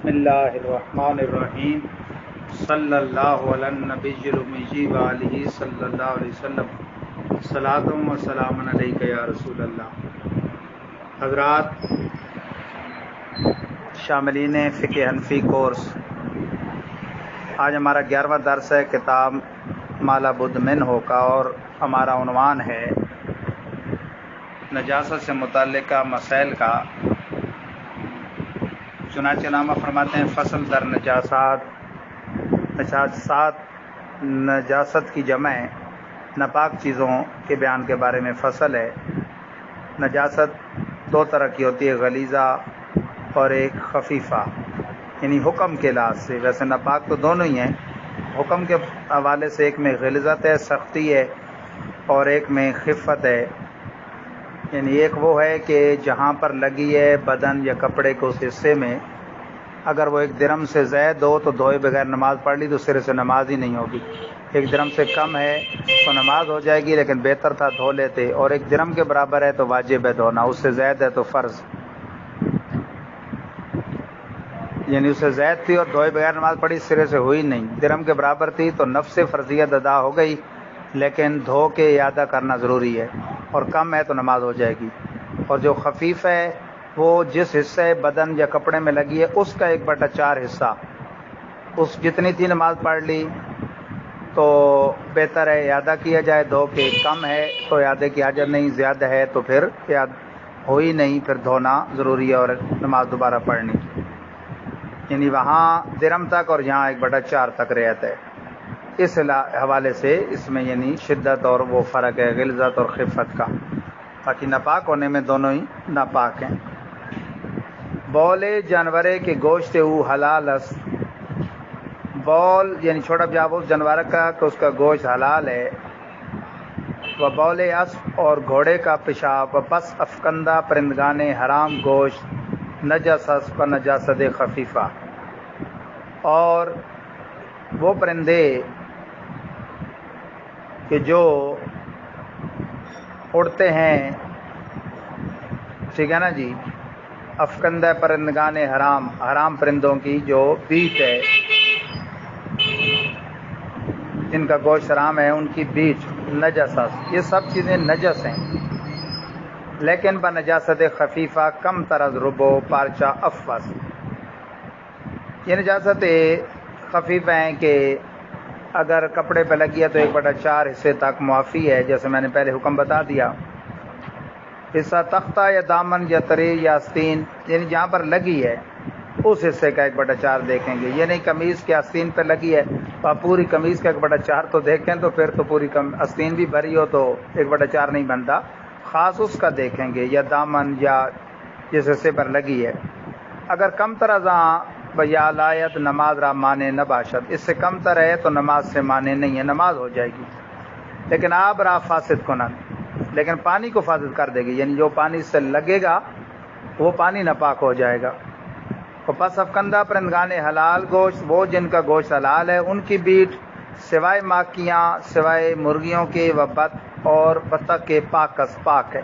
بسم اللہ الرحمن الرحیم صلی اللہ علی النبی الأمی وآلہ صلی اللہ علیہ وسلم صلاۃ و سلام علیک یا رسول اللہ۔ حضرات شاملین فقہ حنفی کورس، آج ہمارا 11واں درس ہے کتاب ما لا بد منہ کا، اور ہمارا عنوان ہے نجاست سے متعلقہ مسائل کا۔ چنانچہ علامہ فرماتے ہیں فصل در نجاسات، نجاست کی جمع ناپاک چیزوں کے بیان کے بارے میں فصل ہے۔ نجاست دو طرح کی ہوتی ہے، غلیظہ اور ایک خفیفہ، یعنی حکم کے لحاظ سے۔ ویسے ناپاک تو دونوں ہی ہیں، حکم کے حوالے سے ایک میں غلظت ہے، سختی ہے، اور ایک میں خفت ہے۔ یعنی ایک وہ ہے کہ جہاں پر لگی ہے بدن یا کپڑے کے اس حصے میں، اگر وہ 1 درہم سے زائد ہو تو دھوئے بغیر نماز پڑھ لی تو سرے سے نماز ہی نہیں ہوگی۔ 1 درہم سے کم ہے تو نماز ہو جائے گی، لیکن بہتر تھا دھو لیتے، اور 1 درہم کے برابر ہے تو واجب ہے دھونا، اس سے زائد ہے تو فرض۔ یعنی اس سے زائد تھی اور دھوئے بغیر نماز پڑھی، سرے سے ہوئی نہیں۔ درہم کے برابر تھی تو نفس فرضیت ادا ہو گئی، لیکن دھو کے اعادہ کرنا ضروری ہے، اور کم ہے تو نماز ہو جائے گی۔ اور جو خفیف ہے وہ جس حصے بدن یا کپڑے میں لگی ہے اس کا 1/4 حصہ، اس جتنی تھی نماز پڑھ لی تو بہتر ہے اعادہ کیا جائے دھو کے۔ کم ہے تو اعادے کی حاجت نہیں، زیادہ ہے تو پھر ہوئی نہیں، پھر دھونا ضروری ہے اور نماز دوبارہ پڑھنی۔ یعنی وہاں درہم تک اور یہاں 1/4 تک رعایت ہے۔ اس حوالے سے اس میں یعنی شدت اور وہ فرق ہے، غلظت اور خفت کا۔ باقی ناپاک ہونے میں دونوں ہی ناپاک ہیں۔ بولے جانورے کے گوشت او حلال است، بول یعنی چھوٹا پیشاب اس جانور کا کہ اس کا گوشت حلال ہے۔ و بول اسب، اور گھوڑے کا پیشاب، و پس افکندہ پرندگان حرام گوشت نجس است و نجاست خفیفہ، اور وہ پرندے کہ جو اڑتے ہیں، ٹھیک ہے نا جی، افکندہ پرندگان حرام، حرام پرندوں کی جو بیٹ ہے، جن کا گوشت حرام ہے، ان کی بیٹ نجس است، یہ سب چیزیں نجس ہیں، لیکن بنجاست خفیفہ کم ترز ربو پارچہ افس۔ یہ نجاست خفیفہ ہیں کہ اگر کپڑے پہ لگی ہے تو 1/4 حصے تک معافی ہے، جیسے میں نے پہلے حکم بتا دیا۔ حصہ تختہ یا دامن یا ترے یا آستین، یعنی جہاں پر لگی ہے اس حصے کا 1/4 دیکھیں گے۔ یہ نہیں قمیض کے آستین پہ لگی ہے تو آپ پوری قمیض کا 1/4 تو دیکھیں، تو پھر تو پوری آستین بھی بھری ہو تو 1/4 نہیں بنتا، خاص اس کا دیکھیں گے، یا دامن یا جس حصے پر لگی ہے۔ اگر کم تر ازاں یا لایت نماز را مانے نہ باشد، اس سے کم تر ہے تو نماز سے مانے نہیں ہے، نماز ہو جائے گی، لیکن آب را فاسد کنن، لیکن پانی کو فاسد کر دے گی، یعنی جو پانی اس سے لگے گا وہ پانی ناپاک ہو جائے گا۔ اور پس افکندہ پرندگان حلال گوشت، وہ جن کا گوشت حلال ہے، ان کی بیٹ سوائے ماکیاں، سوائے مرغیوں کے، و بط اور بطخ کے پاک ہے۔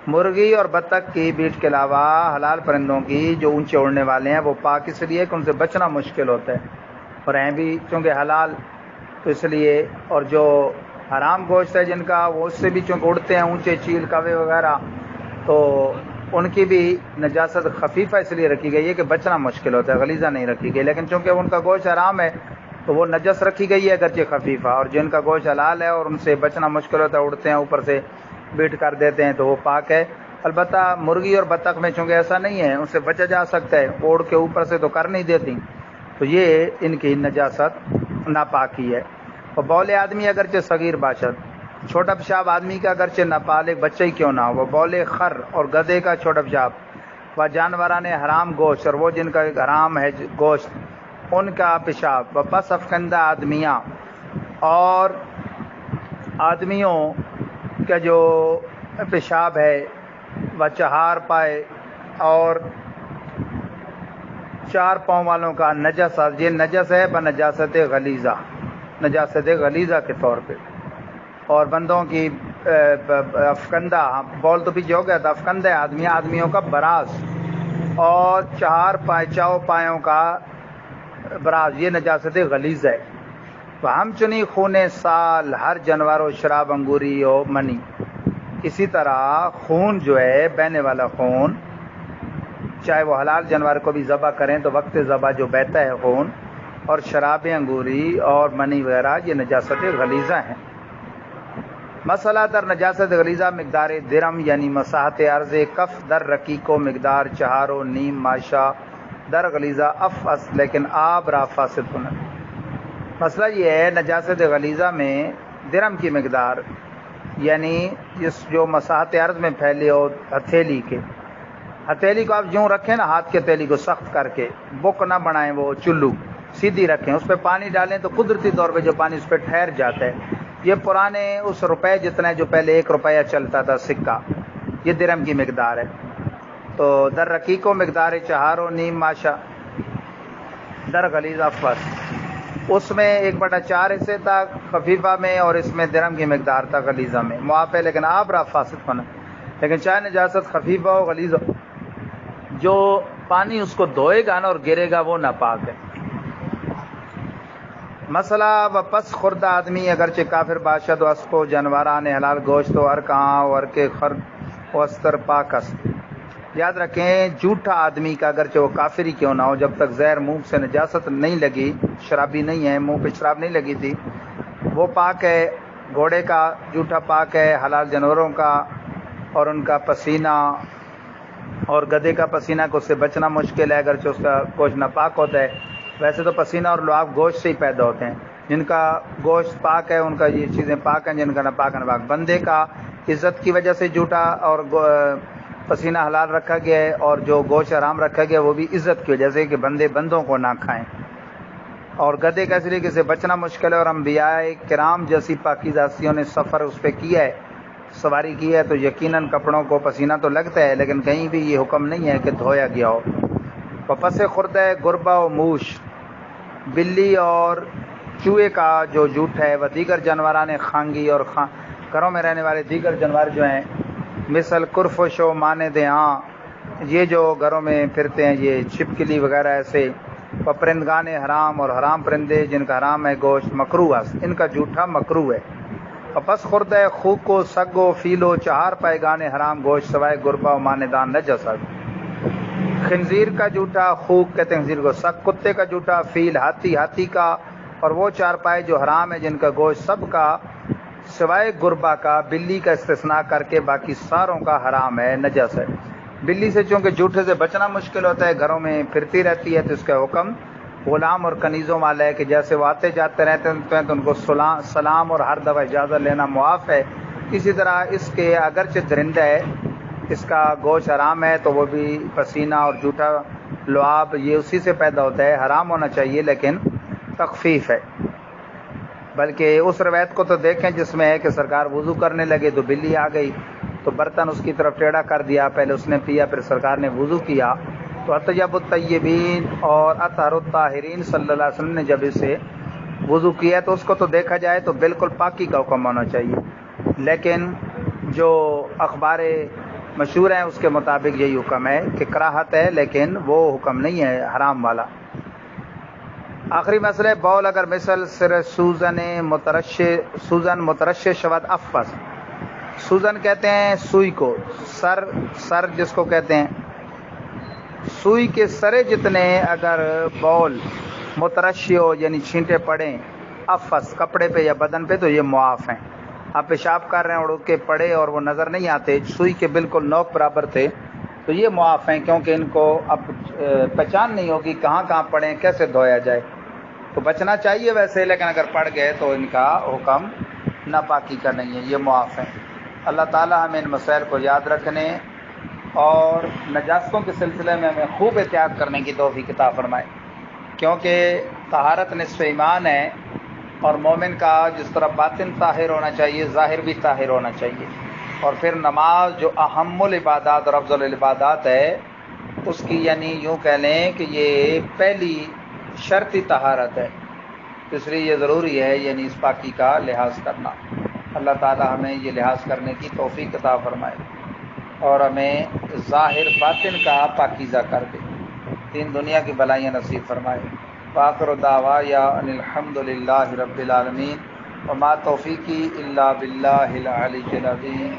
مرغی اور بطخ کی بیٹ کے علاوہ حلال پرندوں کی جو اونچے اڑنے والے ہیں وہ پاک اس لیے کہ ان سے بچنا مشکل ہوتا ہے، اور ہیں بھی چونکہ حلال تو اس لیے۔ اور جو حرام گوشت ہے جن کا، وہ اس سے بھی چونکہ اڑتے ہیں اونچے، چیل کوے وغیرہ، تو ان کی بھی نجاست خفیفہ اس لیے رکھی گئی ہے کہ بچنا مشکل ہوتا ہے، غلیظہ نہیں رکھی گئی، لیکن چونکہ ان کا گوشت حرام ہے تو وہ نجس رکھی گئی ہے اگرچہ خفیفہ۔ اور جن کا گوشت حلال ہے اور ان سے بچنا مشکل ہوتا ہے، اڑتے ہیں اوپر سے بیٹ کر دیتے ہیں، تو وہ پاک ہے۔ البتہ مرغی اور بطخ میں چونکہ ایسا نہیں ہے، ان سے بچا جا سکتا ہے، اوڑ کے اوپر سے تو کر نہیں دیتی، تو یہ ان کی نجاست ناپاکی ہے۔ اور بول آدمی اگرچہ صغیر باشد، چھوٹا پیشاب آدمی کا اگرچہ نابالغ بچہ ہی کیوں نہ ہو، وہ بول خر اور گدھے کا چھوٹا پیشاب، و جانوران حرام گوشت، اور وہ جن کا حرام ہے گوشت، ان کا پیشاب، و پس افکندہ آدمیاں، اور آدمیوں کا جو پیشاب ہے، و 4 پائے اور 4 پاؤں والوں کا نجس، یہ نجس ہے بنجاست غلیظہ، نجاست غلیظہ کے طور پہ۔ اور بندوں کی افکندہ، بول تو پیچھے ہو گیا تھا، افکندہ آدمیوں کا براز، اور 4 چاؤ پایوں کا براز، یہ نجاست غلیظ ہے۔ تو ہم چنی خون سال ہر جانور و شراب انگوری و منی، اسی طرح خون جو ہے بہنے والا خون، چاہے وہ حلال جانور کو بھی ذبح کریں تو وقت ذبح جو بہتا ہے خون، اور شراب انگوری اور منی وغیرہ یہ نجاست غلیظہ ہیں۔ مسئلہ در نجاست غلیظہ مقدار درم یعنی مساحت عرض کف در رقیق و مقدار 4.5 ماشا در غلیظہ افس لیکن آب را فاسد ہونا۔ مسئلہ یہ ہے نجاست غلیظہ میں درم کی مقدار، یعنی جس جو مساحت عرض میں پھیلے ہو ہتھیلی کے، ہتھیلی کو آپ یوں رکھیں نا، ہاتھ کی ہتھیلی کو سخت کر کے، بک نہ بنائیں، وہ چلو سیدھی رکھیں، اس پہ پانی ڈالیں تو قدرتی طور پہ جو پانی اس پہ ٹھہر جاتا ہے۔ یہ پرانے اس روپے جتنا ہے جو پہلے 1 روپیہ چلتا تھا سکہ، یہ درم کی مقدار ہے۔ تو در رقیق و مقدار 4.5 ماشا در غلیظہ افس، اس میں 1/4 حصے تھا خفیفہ میں، اور اس میں درم کی مقدار تھا غلیظہ میں، معاف ہے لیکن آب را فاسد ہونا۔ لیکن چاہے نجاست خفیفہ ہو غلیظ ہو، جو پانی اس کو دھوئے گا نا اور گرے گا وہ ناپاک ہے۔ مسئلہ و پس خوردہ آدمی اگرچہ کافر باشد و اس کو جانوران حلال گوشت و ارکاں و ارکے خر و استر پاک است۔ یاد رکھیں جھوٹا آدمی کا اگرچہ وہ کافر ہی کیوں نہ ہو، جب تک زہر منہ سے نجاست نہیں لگی، شرابی نہیں ہے، منہ پہ شراب نہیں لگی تھی، وہ پاک ہے۔ گھوڑے کا جھوٹا پاک ہے، حلال جانوروں کا اور ان کا پسینہ، اور گدھے کا پسینہ کو اس سے بچنا مشکل ہے اگرچہ اس کا گوشت ناپاک ہوتا ہے۔ ویسے تو پسینہ اور لعاب گوشت سے ہی پیدا ہوتے ہیں، جن کا گوشت پاک ہے ان کا یہ چیزیں پاک ہیں، جن کا ناپاک ناپاک۔ بندے کا عزت کی وجہ سے جھوٹا اور پسینہ حلال رکھا گیا ہے، اور جو گوشت حرام رکھا گیا وہ بھی عزت کی وجہ سے کہ بندے بندوں کو نہ کھائیں۔ اور گدھے کا اس طریقے سے بچنا مشکل ہے، اور انبیاء کرام جیسی پاکیزہ ہستیوں نے سفر اس پہ کیا ہے، سواری کی ہے، تو یقیناً کپڑوں کو پسینہ تو لگتا ہے، لیکن کہیں بھی یہ حکم نہیں ہے کہ دھویا گیا ہو۔ پس خورد ہے گربا و موش، بلی اور چوہے کا جو جھوٹ ہے، وہ دیگر جانوران خانگی اور گھروں میں رہنے والے دیگر جانور جو ہیں، مثل کرفش و مانند ہاں، یہ جو گھروں میں پھرتے ہیں، یہ چھپکلی وغیرہ ایسے، و پرندگان حرام اور حرام پرندے جن کا حرام ہے گوشت، مکروہ است، ان کا جھوٹا مکروہ ہے۔ پس خورد ہے خوک و سگ و فیل و 4 پائگان حرام گوشت سوائے گربا و ماندان نجس است۔ خنزیر کا جھوٹا، خوک کہتے ہیں خنزیر کو، سگ کتے کا جھوٹا، فیل ہاتھی کا، اور وہ 4 پائے جو حرام ہے جن کا گوشت سب کا سوائے گربا کا، بلی کا استثناء کر کے باقی ساروں کا حرام ہے، نجس ہے۔ بلی سے چونکہ جھوٹے سے بچنا مشکل ہوتا ہے، گھروں میں پھرتی رہتی ہے، تو اس کا حکم غلام اور کنیزوں والا ہے کہ جیسے وہ آتے جاتے رہتے ہیں تو ان کو سلام اور ہر دفعہ اجازت لینا معاف ہے، اسی طرح اس کے اگرچہ درندہ ہے، اس کا گوشت حرام ہے، تو وہ بھی پسینہ اور جھوٹا لعاب یہ اسی سے پیدا ہوتا ہے، حرام ہونا چاہیے لیکن تخفیف ہے۔ بلکہ اس روایت کو تو دیکھیں جس میں ہے کہ سرکار وضو کرنے لگے تو بلی آ گئی، تو برتن اس کی طرف ٹیڑھا کر دیا، پہلے اس نے پیا پھر سرکار نے وضو کیا، تو اطیب الطیبین اور اطہر الطاہرین صلی اللہ علیہ وسلم نے جب اسے وضو کیا تو اس کو تو دیکھا جائے تو بالکل پاکی کا حکم ہونا چاہیے، لیکن جو اخبار مشہور ہیں اس کے مطابق یہی حکم ہے کہ کراہت ہے، لیکن وہ حکم نہیں ہے حرام والا۔ آخری مسئلہ ہے بول اگر مثل سر سوزن مترشح شود افس، سوزن کہتے ہیں سوئی کو، سر جس کو کہتے ہیں، سوئی کے سرے جتنے اگر بول مترشح ہو یعنی چھینٹے پڑیں افس کپڑے پہ یا بدن پہ تو یہ معاف ہیں۔ آپ پیشاب کر رہے ہیں اور اڑ کے پڑے اور وہ نظر نہیں آتے، سوئی کے بالکل نوک برابر تھے، تو یہ معاف ہیں، کیونکہ ان کو اب پہچان نہیں ہوگی کہاں کہاں پڑیں، کیسے دھویا جائے، تو بچنا چاہیے ویسے، لیکن اگر پڑ گئے تو ان کا حکم ناپاکی کا نہیں ہے، یہ معاف ہیں۔ اللہ تعالی ہمیں ان مسائل کو یاد رکھنے اور نجاستوں کے سلسلے میں ہمیں خوب احتیاط کرنے کی توفیق عطا فرمائے، کیونکہ طہارت نصف ایمان ہے، اور مومن کا جس طرح باطن طاہر ہونا چاہیے ظاہر بھی طاہر ہونا چاہیے، اور پھر نماز جو اہم العبادات اور افضل العبادات ہے اس کی یعنی یوں کہہ لیں کہ یہ پہلی شرطی طہارت ہے، اس لیے یہ ضروری ہے یعنی اس پاکی کا لحاظ کرنا۔ اللہ تعالی ہمیں یہ لحاظ کرنے کی توفیق عطا فرمائے۔ اور ہمیں ظاہر باطن کا پاکیزہ کر دے، تین دنیا کی بلائیاں نصیب فرمائے۔ وآخر دعوایا ان الحمد للہ رب العالمین، وما توفیقی الا باللہ العلی العظیم۔